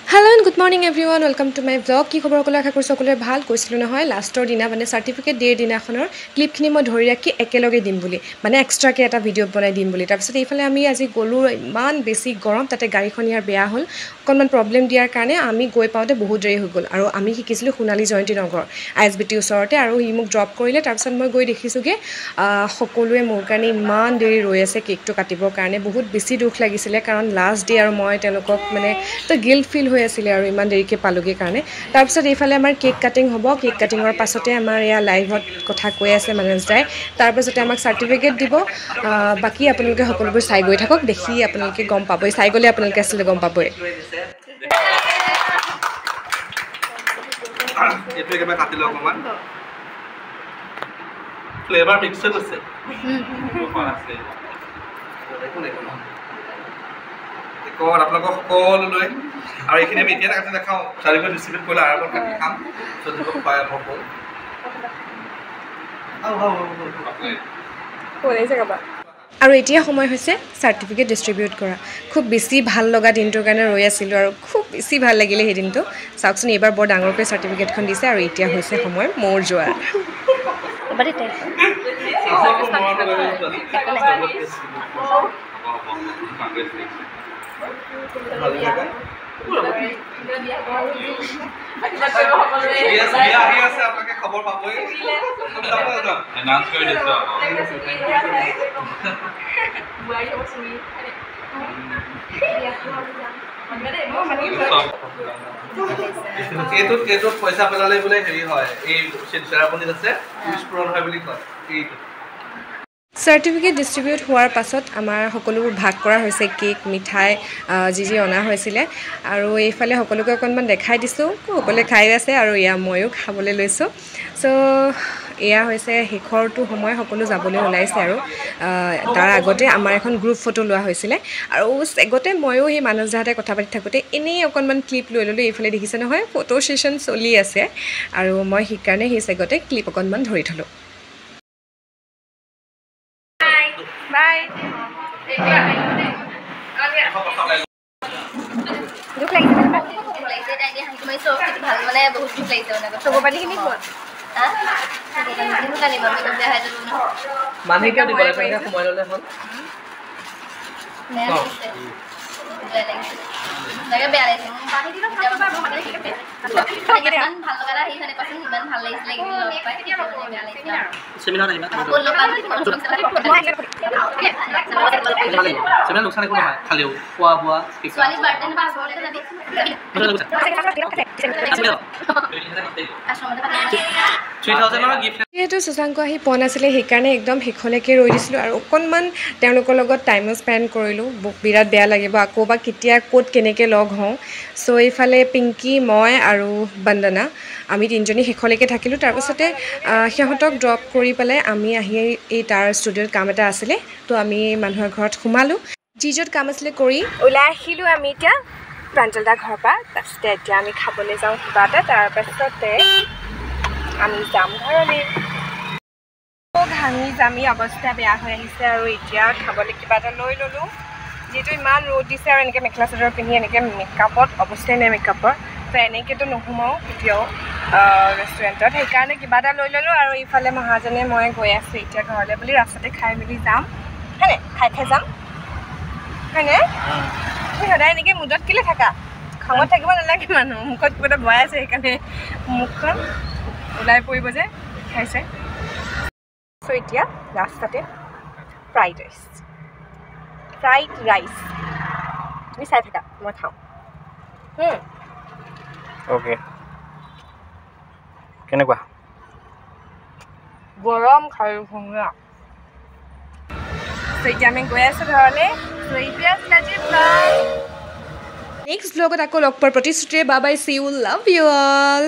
Hello and good morning everyone, welcome to my vlog. কি খবৰ সকলো আশা কৰিছো সকলোৰে ভাল কৈছিলো নহয় লাষ্টৰ দিনা মানে সাৰ্টিফিকেট ডেৰ দিনাখনৰ ক্লিপখিনি মই ধৰি ৰাখি একেলগে দিম বুলি মানে এক্সট্ৰাকে এটা ভিডিঅ বনাই দিম বুলি তাৰপিছত এইফালে আমি আজি গলো ইমান বেছি গৰম তাতে গাড়ীখন ইয়াৰ বেয়া হ'ল অকণমান প্ৰব্লেম দিয়াৰ কাৰণে আমি গৈ পাওঁতে বহুত দেৰি হৈ গ'ল আৰু আমি শিকিছিলো সোণালী জয়ন্তী নগৰ আইএছবিটি ওচৰতে আৰু ই মোক ড্ৰপ কৰিলে তাৰপিছত মই গৈ দেখিছোগে সকলোৱে মোৰ কাৰণে ইমান দেৰি ৰৈ আছে কেকটো কাটিবৰ কাৰণে বহুত বেছি দুখ লাগিছিলে কাৰণ লাষ্ট ডে আৰু মই তেওঁলোকক মানে তো গিল্ট ফিল হৈ আছিল আৰু ইমান দেৰিকে পালোগে কাৰণে তাৰপিছত এইফালে আমাৰ কেক কাটিং হ'ব কেক কাটিঙৰ পাছতে আমাৰ ইয়া লাইভত কথা কৈ আছে মানস দাই তাৰপিছতে আমাক সাৰ্টিফিকেট দিব বাকি আপোনালোকে সকলোবোৰ চাই গৈ থাকক দেখি আপোনালোকে গম পাবই চাই গলে আপোনালোকে আসলে গম পাবই এটো একেবাৰে কাটি লওক অকমান ফ্লেভাৰ মিক্স হৈ গৈছে আছে দেখুন কোন আপোনালোক সকলোলৈ আৰু এইখিনি আমি এতিয়া কাটি দেখাও চাৰিখন ডিস্ট্ৰিবিউট কৰিলে আৰামত কাটি খাম যদি পায় হ'ব আৰু এতিয়া সময় হৈছে সাৰ্টিফিকেট ডিস্ট্ৰিবিউট কৰা খুব বেছি ভাল লগা দিনটোৰ কাৰণে ৰৈ আছিল আৰু খুব বেছি ভাল লাগিলে সেই দিনটো চাওকচোন এবাৰ বৰ ডাঙৰকৈ সাৰ্টিফিকেটখন দিছে আৰু এতিয়া হৈছে সময় মোৰ যোৱাৰ খবৰ পাবই এইটো পইচা পেলালে বোলে হেৰি হয় এই চেৰাপনিত আছে পূৰণ হয় বুলি কয় এইটো সাৰ্টিফিকেট ডিস্ট্ৰিবিউট হোৱাৰ পাছত আমাৰ সকলোবোৰ ভাগ কৰা হৈছে কেক মিঠাই যি অনা হৈছিলে আৰু এইফালে সকলোকে অকণমান দেখাই দিছোঁ সকলোৱে খাই আছে আৰু এয়া ময়ো খাবলৈ লৈছোঁ চ' এয়া হৈছে শেষৰটো সময় সকলো যাবলৈ ওলাইছে আৰু তাৰ আগতে আমাৰ এখন গ্ৰুপ ফটো লোৱা হৈছিলে আৰু আগতে ময়ো সেই মানস দাহঁতে কথা পাতি থাকোঁতে এনেই অকণমান ক্লিপ লৈ ল'লোঁ এইফালে দেখিছে নহয় ফটো ছেশ্যন চলি আছে আৰু মই সেইকাৰণে সেই আগতে ক্লিপ অকণমান ধৰি থলোঁ Bye. Look like Laga beare sing pani dilo khaba ba bhale hike man bhal lagara hi khane pasan himan bhal lagisle gidi log pai seminar nahi na bollo pani seminar loksan kono hoy khaleu khwa bua swali birthday ba bole na di যেহেতু সুশাংক আহি পোৱা নাছিলে সেইকাৰণে একদম শেষলৈকে ৰৈ দিছিলোঁ আৰু অকণমান তেওঁলোকৰ লগত টাইমো স্পেণ্ড কৰিলোঁ বিৰাট বেয়া লাগিব আকৌ বা কেতিয়া ক'ত কেনেকৈ লগ হওঁ চ' এইফালে পিংকি মই আৰু বন্দনা আমি তিনিজনী শেষলৈকে থাকিলোঁ তাৰপিছতে সিহঁতক ড্ৰপ কৰি পেলাই আমি আহি এই তাৰ ষ্টুডিঅ'ত কাম এটা আছিলে তো আমি মানুহৰ ঘৰত সোমালোঁ যি য'ত কাম আছিলে কৰি ওলাই আহিলোঁ আমি এতিয়া প্ৰাঞ্জল দাৰ ঘৰৰ পৰা তাৰপিছতে এতিয়া আমি খাবলৈ যাওঁ কিবা এটা তাৰপাছতে আমি যাম ঘৰলৈ ঘামি জামি অৱস্থা বেয়া হৈ আহিছে আৰু এতিয়া খাবলৈ কিবা এটা লৈ ল'লোঁ যিহেতু ইমান ৰ'দ দিছে আৰু এনেকৈ মেখেলা চাদৰ পিন্ধি এনেকৈ মেকআপত অৱস্থাই নাই মেকআপৰ তো এনেকৈতো নোসোমাওঁ কেতিয়াও ৰেষ্টুৰেণ্টত সেইকাৰণে কিবা এটা লৈ ল'লোঁ আৰু ইফালে মহাজনে মই গৈ আছোঁ এতিয়া ঘৰলৈ বুলি ৰাস্তাতে খাই মেলি যাম হয়নে খাই যাম হয়নে তুমি সদায় এনেকৈ মুদত কেলৈ থাকা খঙত থাকিব নালাগে মানুহ মুখত কিবা এটা বয়াই আছে সেইকাৰণে মুখখন ওলাই পৰিব যে খাইছে চ' এতিয়া ৰাস্তাতে ফ্ৰাইড ৰাইচ তুমি চাই থাকা মই খাওঁ অ'কে কেনেকুৱা গৰম খাই ভঙা চ' এতিয়া আমি গৈ আছোঁ ঘৰলৈ নেক্সট ব্লগত আকৌ লগ পোৱাৰ প্ৰতিশ্ৰুতিৰে bye bye C you love you all